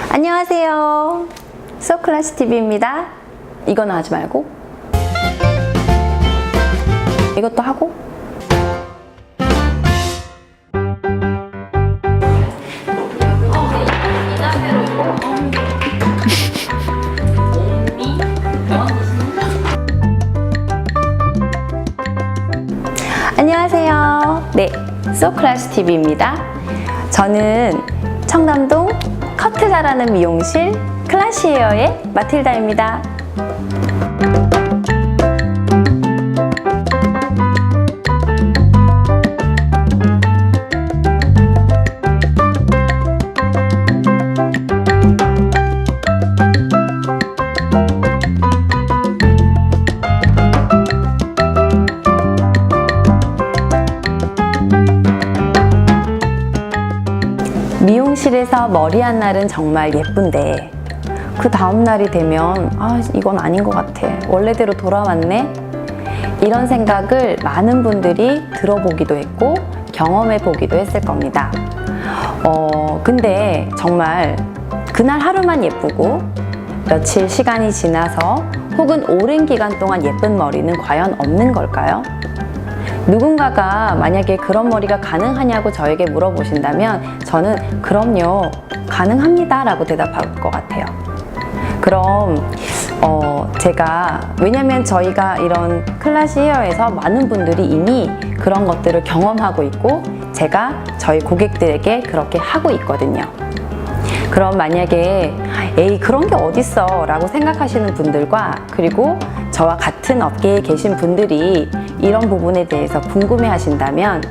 안녕하세요. 소클래스TV입니다. 이거는 하지 말고 이것도 하고 안녕하세요. 네, 소클래스TV입니다. 저는 청담동 커트 잘하는 미용실 클래시헤어의 마틸다입니다. 미용실에서 머리 한 날은 정말 예쁜데 그 다음 날이 되면 이건 아닌 것 같아. 원래대로 돌아왔네? 이런 생각을 많은 분들이 들어보기도 했고 경험해 보기도 했을 겁니다. 근데 정말 그날 하루만 예쁘고 며칠 시간이 지나서 혹은 오랜 기간 동안 예쁜 머리는 과연 없는 걸까요? 누군가가 만약에 그런 머리가 가능하냐고 저에게 물어보신다면 저는 그럼요, 가능합니다 라고 대답할 것 같아요. 그럼 왜냐면 저희가 이런 클래시헤어에서 많은 분들이 이미 그런 것들을 경험하고 있고 제가 저희 고객들에게 그렇게 하고 있거든요. 그럼 만약에 에이 그런 게 어딨어 라고 생각하시는 분들과 그리고 저와 같은 업계에 계신 분들이 이런 부분에 대해서 궁금해 하신다면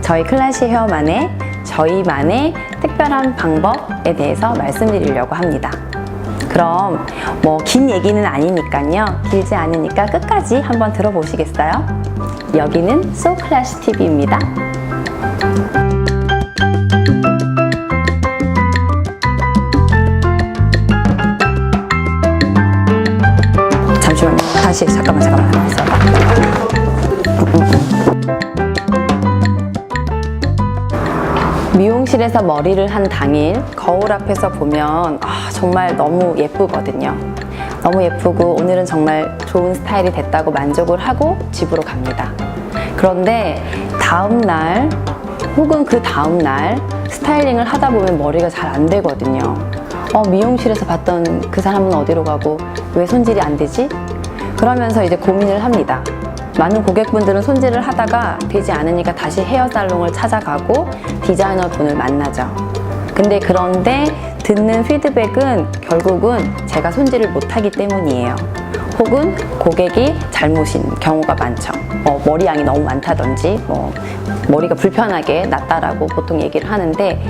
저희 클래시헤어만의 저희만의 특별한 방법에 대해서 말씀드리려고 합니다. 그럼 긴 얘기는 아니니까요, 길지 않으니까 끝까지 한번 들어보시겠어요? 여기는 소클래시TV입니다. 잠시만요. 다시 잠깐만 있어봐. 미용실에서 머리를 한 당일 거울 앞에서 보면 정말 너무 예쁘거든요. 너무 예쁘고 오늘은 정말 좋은 스타일이 됐다고 만족을 하고 집으로 갑니다. 그런데 다음날 혹은 그 다음날 스타일링을 하다 보면 머리가 잘 안 되거든요. 미용실에서 봤던 그 사람은 어디로 가고 왜 손질이 안 되지? 그러면서 이제 고민을 합니다. 많은 고객분들은 손질을 하다가 되지 않으니까 다시 헤어살롱을 찾아가고 디자이너 분을 만나죠. 그런데 듣는 피드백은 결국은 제가 손질을 못하기 때문이에요. 혹은 고객이 잘못인 경우가 많죠. 머리 양이 너무 많다든지 머리가 불편하게 났다라고 보통 얘기를 하는데,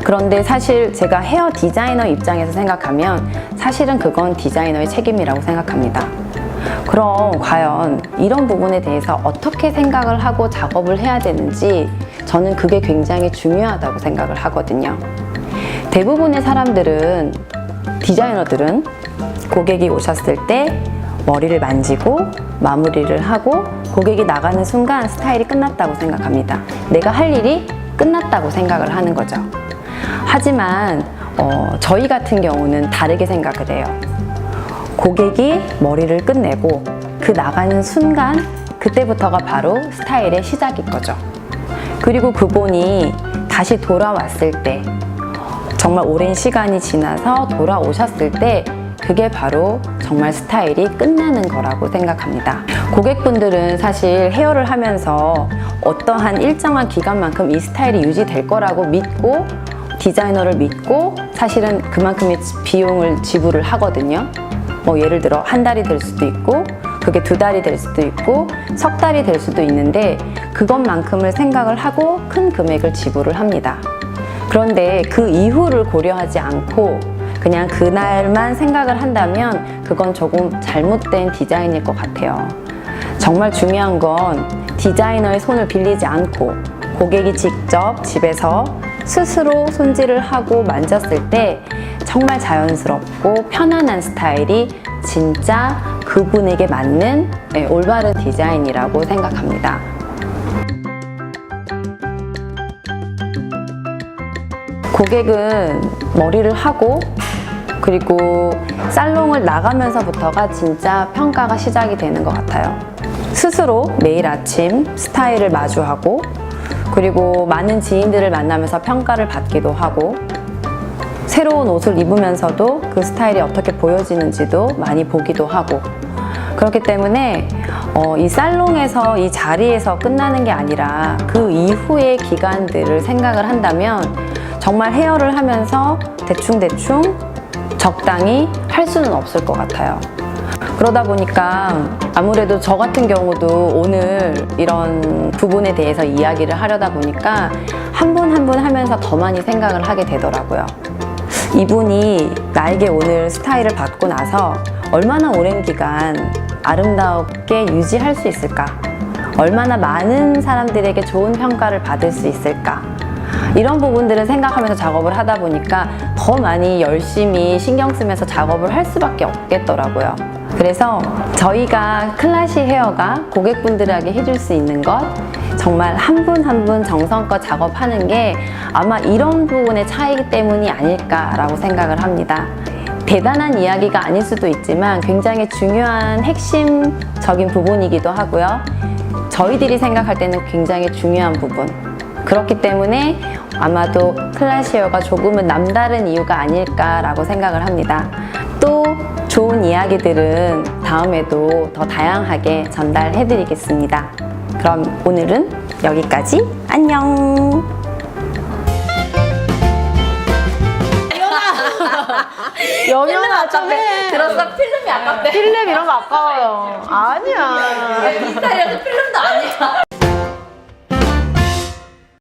그런데 사실 제가 헤어 디자이너 입장에서 생각하면 사실은 그건 디자이너의 책임이라고 생각합니다. 그럼 과연 이런 부분에 대해서 어떻게 생각을 하고 작업을 해야 되는지 저는 그게 굉장히 중요하다고 생각을 하거든요. 대부분의 사람들은, 디자이너들은 고객이 오셨을 때 머리를 만지고 마무리를 하고 고객이 나가는 순간 스타일이 끝났다고 생각합니다. 내가 할 일이 끝났다고 생각을 하는 거죠. 하지만 저희 같은 경우는 다르게 생각을 해요. 고객이 머리를 끝내고 그 나가는 순간 그때부터가 바로 스타일의 시작인 거죠. 그리고 그분이 다시 돌아왔을 때, 정말 오랜 시간이 지나서 돌아오셨을 때 그게 바로 정말 스타일이 끝나는 거라고 생각합니다. 고객분들은 사실 헤어를 하면서 어떠한 일정한 기간만큼 이 스타일이 유지될 거라고 믿고 디자이너를 믿고 사실은 그만큼의 비용을 지불을 하거든요. 예를 들어 한 달이 될 수도 있고 그게 2달이 될 수도 있고 석 달이 될 수도 있는데 그것만큼을 생각을 하고 큰 금액을 지불을 합니다. 그런데 그 이후를 고려하지 않고 그냥 그날만 생각을 한다면 그건 조금 잘못된 디자인일 것 같아요. 정말 중요한 건 디자이너의 손을 빌리지 않고 고객이 직접 집에서 스스로 손질을 하고 만졌을 때 정말 자연스럽고 편안한 스타일이 진짜 그분에게 맞는 올바른 디자인이라고 생각합니다. 고객은 머리를 하고 그리고 살롱을 나가면서부터가 진짜 평가가 시작이 되는 것 같아요. 스스로 매일 아침 스타일을 마주하고, 그리고 많은 지인들을 만나면서 평가를 받기도 하고, 새로운 옷을 입으면서도 그 스타일이 어떻게 보여지는지도 많이 보기도 하고, 그렇기 때문에 이 살롱에서, 이 자리에서 끝나는 게 아니라 그 이후의 기간들을 생각을 한다면 정말 헤어를 하면서 대충대충 적당히 할 수는 없을 것 같아요. 그러다 보니까 아무래도 저 같은 경우도 오늘 이런 부분에 대해서 이야기를 하려다 보니까 한 분 한 분 하면서 더 많이 생각을 하게 되더라고요. 이분이 나에게 오늘 스타일을 받고 나서 얼마나 오랜 기간 아름답게 유지할 수 있을까? 얼마나 많은 사람들에게 좋은 평가를 받을 수 있을까? 이런 부분들을 생각하면서 작업을 하다 보니까 더 많이 열심히 신경 쓰면서 작업을 할 수밖에 없겠더라고요. 그래서 저희가 클래시 헤어가 고객분들에게 해줄 수 있는 것, 정말 한 분 한 분 정성껏 작업하는 게 아마 이런 부분의 차이기 때문이 아닐까라고 생각을 합니다. 대단한 이야기가 아닐 수도 있지만 굉장히 중요한 핵심적인 부분이기도 하고요. 저희들이 생각할 때는 굉장히 중요한 부분. 그렇기 때문에 아마도 클래시 헤어가 조금은 남다른 이유가 아닐까라고 생각을 합니다. 또 좋은 이야기들은 다음에도 더 다양하게 전달해 드리겠습니다. 그럼 오늘은 여기까지. 안녕. 영현아 좀 해. 들었어? 필름이 아깝대. 필름 이런 거 아까워요. 아니야. 이 스타일이라서 필름도 아니야.